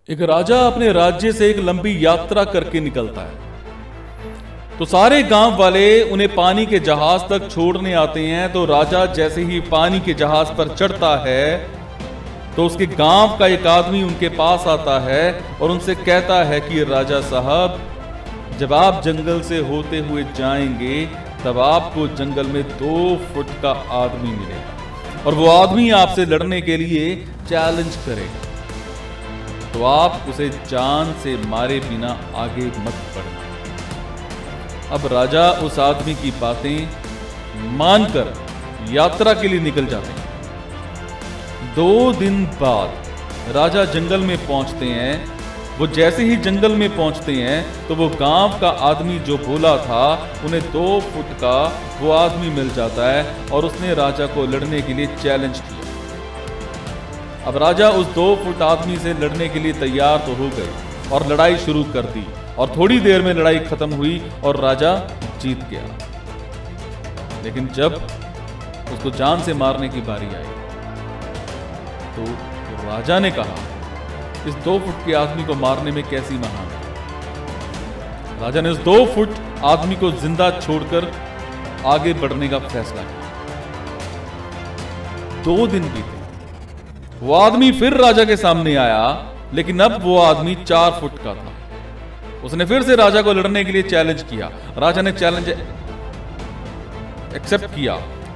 एक राजा अपने राज्य से एक लंबी यात्रा करके निकलता है तो सारे गांव वाले उन्हें पानी के जहाज तक छोड़ने आते हैं। तो राजा जैसे ही पानी के जहाज पर चढ़ता है तो उसके गांव का एक आदमी उनके पास आता है और उनसे कहता है कि राजा साहब, जब आप जंगल से होते हुए जाएंगे तब आपको जंगल में 2 फुट का आदमी मिलेगा और वो आदमी आपसे लड़ने के लिए चैलेंज करेगा, तो आप उसे जान से मारे बिना आगे मत बढ़ना। अब राजा उस आदमी की बातें मानकर यात्रा के लिए निकल जाते हैं। 2 दिन बाद राजा जंगल में पहुंचते हैं। वो जैसे ही जंगल में पहुंचते हैं तो वो गांव का आदमी जो बोला था उन्हें 2 फुट का वो आदमी मिल जाता है और उसने राजा को लड़ने के लिए चैलेंज किया। अब राजा उस 2 फुट आदमी से लड़ने के लिए तैयार तो हो गए और लड़ाई शुरू कर दी और थोड़ी देर में लड़ाई खत्म हुई और राजा जीत गया। लेकिन जब उसको जान से मारने की बारी आई तो राजा ने कहा, इस 2 फुट के आदमी को मारने में कैसी महान है। राजा ने उस 2 फुट आदमी को जिंदा छोड़कर आगे बढ़ने का फैसला किया। 2 दिन बीते, वो आदमी फिर राजा के सामने आया, लेकिन अब वो आदमी 4 फुट का था। उसने फिर से राजा को लड़ने के लिए चैलेंज किया। राजा ने चैलेंज एक्सेप्ट किया,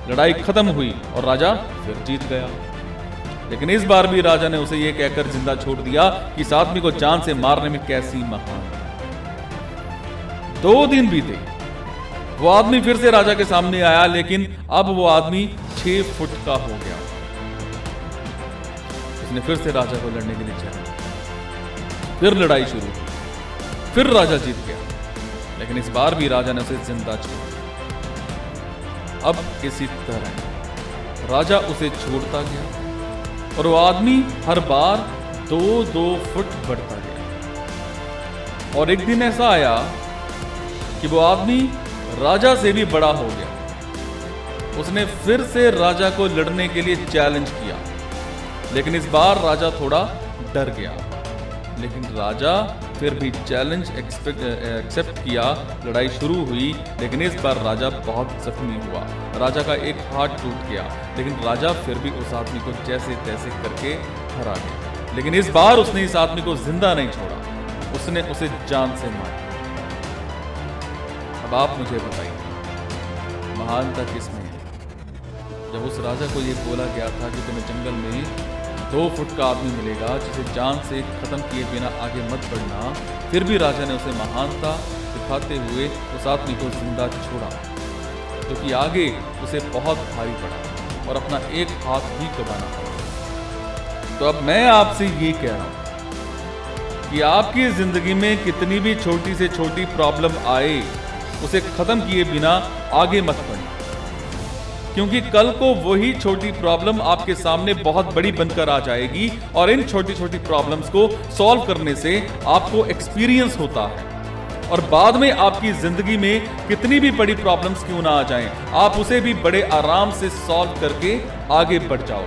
लड़ाई खत्म हुई और राजा फिर जीत गया। लेकिन इस बार भी राजा ने उसे यह कहकर जिंदा छोड़ दिया कि इस आदमी को जान से मारने में कैसी महान है। 2 दिन बीते, वो आदमी फिर से राजा के सामने आया, लेकिन अब वो आदमी 6 फुट का हो गया। उसने फिर से राजा को लड़ने के लिए चैलेंज, फिर लड़ाई शुरू की, फिर राजा जीत गया। लेकिन इस बार भी राजा ने उसे जिंदा छोड़ दिया। अब किसी तरह राजा उसे छोड़ता गया और वो आदमी हर बार 2-2 फुट बढ़ता गया। और एक दिन ऐसा आया कि वो आदमी राजा से भी बड़ा हो गया। उसने फिर से राजा को लड़ने के लिए चैलेंज किया, लेकिन इस बार राजा थोड़ा डर गया। लेकिन राजा फिर भी चैलेंज एक्सेप्ट किया। लड़ाई शुरू हुई, लेकिन इस बार राजा बहुत जख्मी हुआ। राजा का एक हाथ टूट गया, लेकिन राजा फिर भी उस आदमी को जैसे तैसे करके हरा गया। लेकिन इस बार उसने इस आदमी को जिंदा नहीं छोड़ा, उसने उसे जान से मारा। अब आप मुझे बताइए, महानता किसमें है? जब उस राजा को यह बोला गया था कि तुम्हें जंगल में 2 फुट का आदमी मिलेगा जिसे जान से खत्म किए बिना आगे मत बढ़ना, फिर भी राजा ने उसे महानता दिखाते हुए उस आदमी को जिंदा छोड़ा, जो कि आगे उसे बहुत भारी पड़ा और अपना एक हाथ भी गंवाना पड़ा। तो अब मैं आपसे ये कह रहा हूं कि आपकी जिंदगी में कितनी भी छोटी से छोटी प्रॉब्लम आए, उसे खत्म किए बिना आगे मत बढ़ना, क्योंकि कल को वही छोटी प्रॉब्लम आपके सामने बहुत बड़ी बनकर आ जाएगी और इन छोटी छोटी प्रॉब्लम्स को सॉल्व करने से आपको एक्सपीरियंस होता है और बाद में आपकी जिंदगी में कितनी भी बड़ी प्रॉब्लम्स क्यों ना आ जाएं, आप उसे भी बड़े आराम से सॉल्व करके आगे बढ़ जाओ।